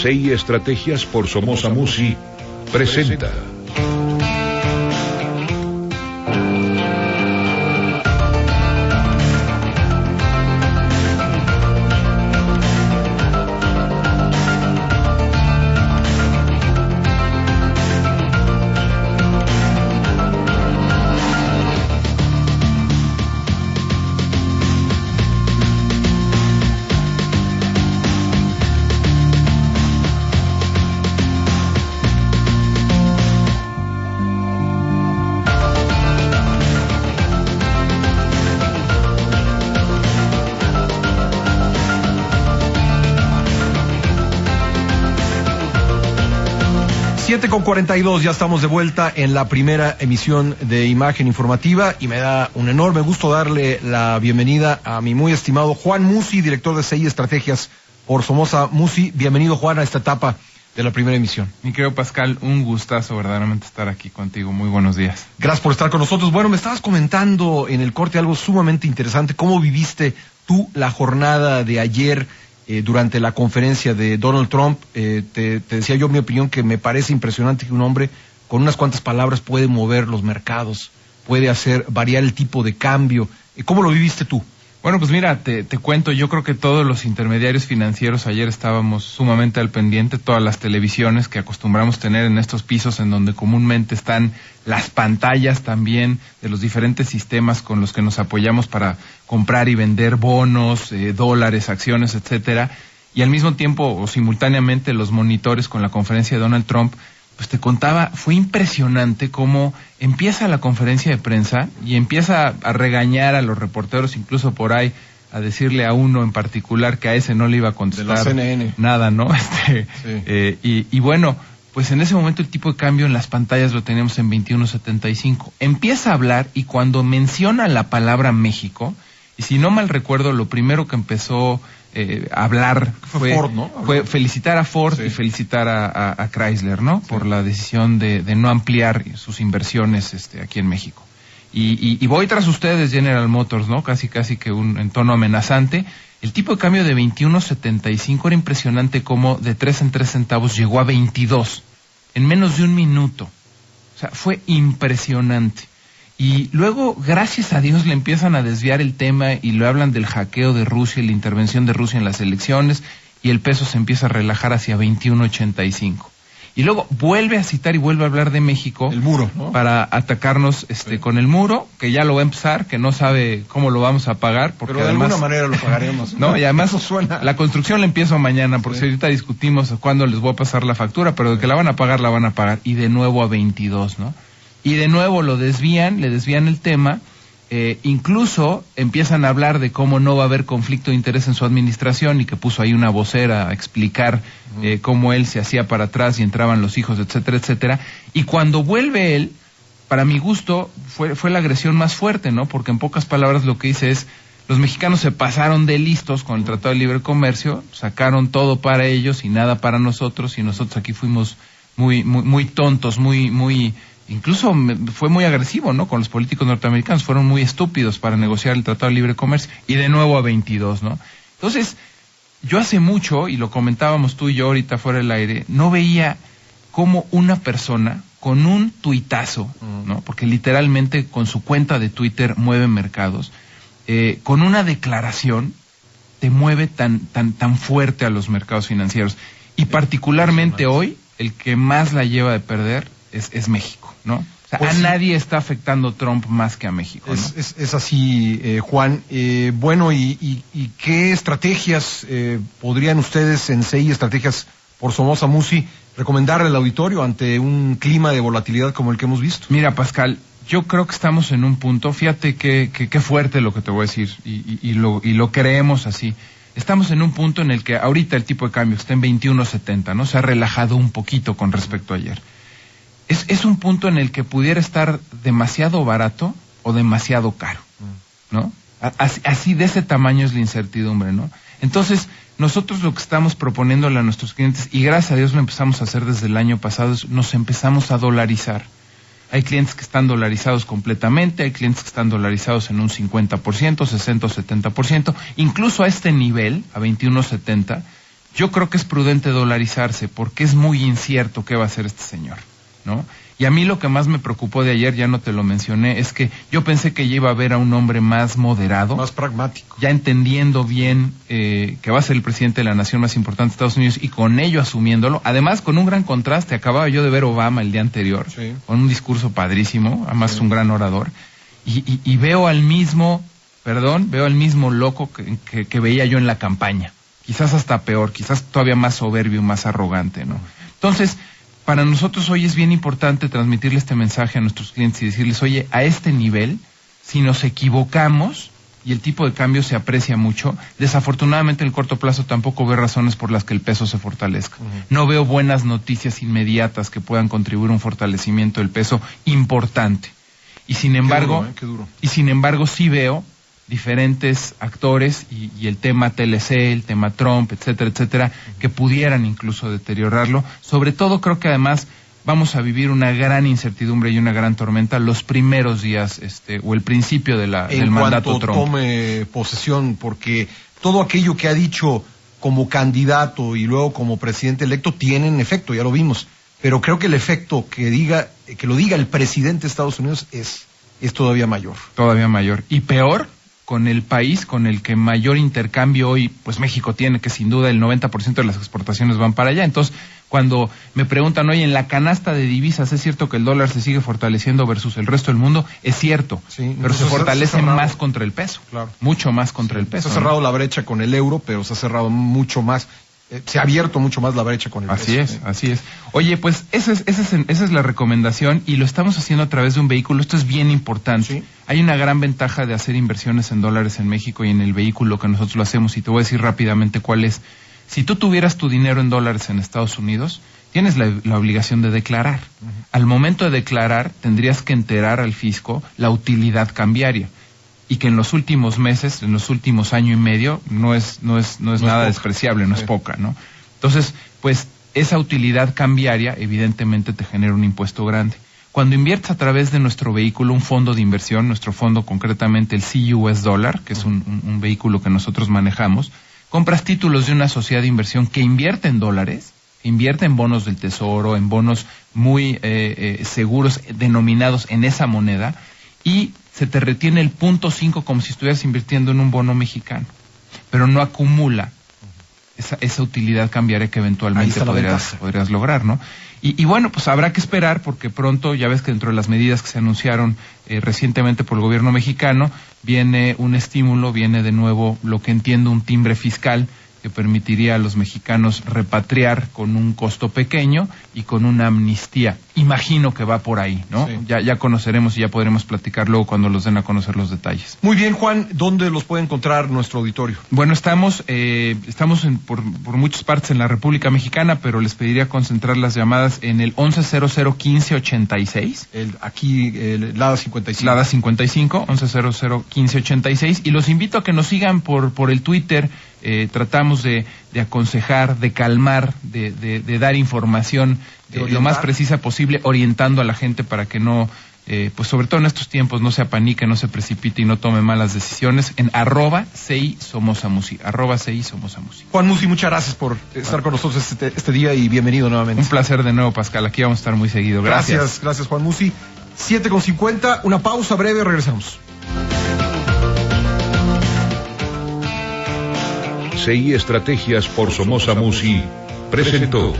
CI Estrategias por Somoza Musi presenta. Con 42, ya estamos de vuelta en la primera emisión de Imagen Informativa y me da un enorme gusto darle la bienvenida a mi muy estimado Juan Musi, director de CI Estrategias por Somoza Musi. Bienvenido, Juan, a esta etapa de la primera emisión. Mi querido Pascal, un gustazo verdaderamente estar aquí contigo. Muy buenos días. Gracias por estar con nosotros. Bueno, me estabas comentando en el corte algo sumamente interesante. ¿Cómo viviste tú la jornada de ayer durante la conferencia de Donald Trump? Te decía yo mi opinión, que me parece impresionante que un hombre con unas cuantas palabras puede mover los mercados, puede hacer variar el tipo de cambio. ¿Cómo lo viviste tú? Bueno, pues mira, te cuento, yo creo que todos los intermediarios financieros ayer estábamos sumamente al pendiente, todas las televisiones que acostumbramos tener en estos pisos en donde comúnmente están las pantallas también de los diferentes sistemas con los que nos apoyamos para comprar y vender bonos, dólares, acciones, etcétera, y al mismo tiempo o simultáneamente los monitores con la conferencia de Donald Trump. Pues te contaba, fue impresionante cómo empieza la conferencia de prensa y empieza a regañar a los reporteros, incluso por ahí, a decirle a uno en particular que a ese no le iba a contestar de la CNN. Nada, ¿no? Sí. Y bueno, pues en ese momento el tipo de cambio en las pantallas lo teníamos en 21.75. Empieza a hablar y cuando menciona la palabra México, y si no mal recuerdo, lo primero que empezó hablar fue Ford, ¿no? Fue felicitar a Ford, sí, y felicitar a Chrysler, ¿no? Sí. Por la decisión de no ampliar sus inversiones aquí en México. Y voy tras ustedes, General Motors, ¿no? Casi que en tono amenazante. El tipo de cambio de 21.75 era impresionante, como de 3 en 3 centavos llegó a 22 en menos de un minuto. O sea, fue impresionante. Y luego, gracias a Dios, le empiezan a desviar el tema y le hablan del hackeo de Rusia y la intervención de Rusia en las elecciones, y el peso se empieza a relajar hacia 21.85. Y luego vuelve a citar y vuelve a hablar de México. El muro, ¿no? Para atacarnos sí, con el muro, que ya lo va a empezar, que no sabe cómo lo vamos a pagar. Porque pero de además, alguna manera lo pagaremos. No, y además eso suena. La construcción la empiezo mañana, porque sí, ahorita discutimos cuándo les voy a pasar la factura, pero de que la van a pagar, la van a pagar. Y de nuevo a 22, ¿no? Y de nuevo le desvían el tema, incluso empiezan a hablar de cómo no va a haber conflicto de interés en su administración, y que puso ahí una vocera a explicar cómo él se hacía para atrás y entraban los hijos, etcétera, etcétera. Y cuando vuelve él, para mi gusto, fue la agresión más fuerte, ¿no? Porque en pocas palabras lo que dice es: los mexicanos se pasaron de listos con el Tratado de Libre Comercio, sacaron todo para ellos y nada para nosotros, y nosotros aquí fuimos muy tontos, incluso fue muy agresivo, ¿no? Con los políticos norteamericanos, fueron muy estúpidos para negociar el Tratado de Libre Comercio, y de nuevo a 22, ¿no? Entonces, yo hace mucho, y lo comentábamos tú y yo ahorita fuera del aire, no veía cómo una persona con un tuitazo, ¿no? Porque literalmente con su cuenta de Twitter mueve mercados, con una declaración te mueve tan fuerte a los mercados financieros. Y particularmente hoy, el que más la lleva de perder es México, ¿no? O sea, a nadie está afectando Trump más que a México, ¿no? Es así, Juan. Bueno, ¿y qué estrategias podrían ustedes en CI Estrategias por Somoza Musi recomendarle al auditorio ante un clima de volatilidad como el que hemos visto? Mira, Pascal, yo creo que estamos en un punto, fíjate qué fuerte lo que te voy a decir, y lo creemos así. Estamos en un punto en el que ahorita el tipo de cambio está en 21.70, ¿no? Se ha relajado un poquito con respecto a ayer. Es un punto en el que pudiera estar demasiado barato o demasiado caro, ¿no? Así de ese tamaño es la incertidumbre, ¿no? Entonces, nosotros lo que estamos proponiéndole a nuestros clientes, y gracias a Dios lo empezamos a hacer desde el año pasado, es nos empezamos a dolarizar. Hay clientes que están dolarizados completamente, hay clientes que están dolarizados en un 50%, 60 o 70%, incluso a este nivel, a 21.70, yo creo que es prudente dolarizarse porque es muy incierto qué va a hacer este señor, ¿no? Y a mí lo que más me preocupó de ayer, ya no te lo mencioné, es que yo pensé que ya iba a ver a un hombre más moderado, más pragmático, ya entendiendo bien que va a ser el presidente de la nación más importante de Estados Unidos y con ello asumiéndolo, además con un gran contraste. Acababa yo de ver Obama el día anterior, sí, con un discurso padrísimo, además sí, es un gran orador, y veo al mismo loco que veía yo en la campaña, quizás hasta peor, quizás todavía más soberbio, más arrogante, ¿no? Entonces, para nosotros hoy es bien importante transmitirle este mensaje a nuestros clientes y decirles, oye, a este nivel, si nos equivocamos y el tipo de cambio se aprecia mucho, desafortunadamente en el corto plazo tampoco veo razones por las que el peso se fortalezca. No veo buenas noticias inmediatas que puedan contribuir a un fortalecimiento del peso importante. Y sin embargo, qué duro. Y sin embargo sí veo diferentes actores y el tema TLC, el tema Trump, etcétera, etcétera, que pudieran incluso deteriorarlo. Sobre todo creo que además vamos a vivir una gran incertidumbre y una gran tormenta los primeros días, o el principio de del mandato Trump. En cuanto tome posesión, porque todo aquello que ha dicho como candidato y luego como presidente electo tienen efecto, ya lo vimos. Pero creo que el efecto que lo diga el presidente de Estados Unidos es todavía mayor. Todavía mayor. Y peor, con el país con el que mayor intercambio hoy, pues México tiene, que sin duda el 90% de las exportaciones van para allá. Entonces, cuando me preguntan, oye, en la canasta de divisas, ¿es cierto que el dólar se sigue fortaleciendo versus el resto del mundo? Es cierto, sí, pero se fortalece más contra el peso, claro, mucho más contra el peso. Se ha cerrado la brecha con el euro, pero se ha cerrado mucho más. Se ha abierto mucho más la brecha con el peso. Así es. Oye, pues esa es la recomendación y lo estamos haciendo a través de un vehículo. Esto es bien importante. Sí. Hay una gran ventaja de hacer inversiones en dólares en México y en el vehículo que nosotros lo hacemos, y te voy a decir rápidamente cuál es. Si tú tuvieras tu dinero en dólares en Estados Unidos, tienes la obligación de declarar. Al momento de declarar, tendrías que enterar al fisco la utilidad cambiaria. Y que en los últimos meses, en los últimos año y medio, no es nada despreciable, no es poca, ¿no? Entonces, pues, esa utilidad cambiaria, evidentemente, te genera un impuesto grande. Cuando inviertes a través de nuestro vehículo, un fondo de inversión, nuestro fondo concretamente el CUS Dollar, que es un vehículo que nosotros manejamos, compras títulos de una sociedad de inversión que invierte en dólares, que invierte en bonos del tesoro, en bonos muy seguros, denominados en esa moneda, y se te retiene el 0.5 como si estuvieras invirtiendo en un bono mexicano, pero no acumula esa utilidad cambiaria que eventualmente podrías lograr, ¿no? Y bueno, pues habrá que esperar, porque pronto, ya ves que dentro de las medidas que se anunciaron recientemente por el gobierno mexicano, viene un estímulo, viene de nuevo lo que entiendo un timbre fiscal que permitiría a los mexicanos repatriar con un costo pequeño y con una amnistía. Imagino que va por ahí, ¿no? Sí. Ya conoceremos y ya podremos platicar luego cuando los den a conocer los detalles. Muy bien, Juan, ¿dónde los puede encontrar nuestro auditorio? Bueno, estamos por muchas partes en la República Mexicana, pero les pediría concentrar las llamadas en el 1100-1586. Aquí, Lada 55. Lada 55, 1100-1586. Y los invito a que nos sigan por el Twitter. Tratamos de aconsejar, de calmar, de dar información lo más precisa posible, orientando a la gente para que no, pues sobre todo en estos tiempos, no se apanique, no se precipite y no tome malas decisiones, en @CISomosamusi, @CISomosamusi. Juan Musi, muchas gracias por estar con nosotros este día y bienvenido nuevamente. Un placer de nuevo, Pascal, aquí vamos a estar muy seguido. Gracias. Gracias Juan Musi. 7:50, una pausa breve, regresamos. CI Estrategias por Somoza Musi presentó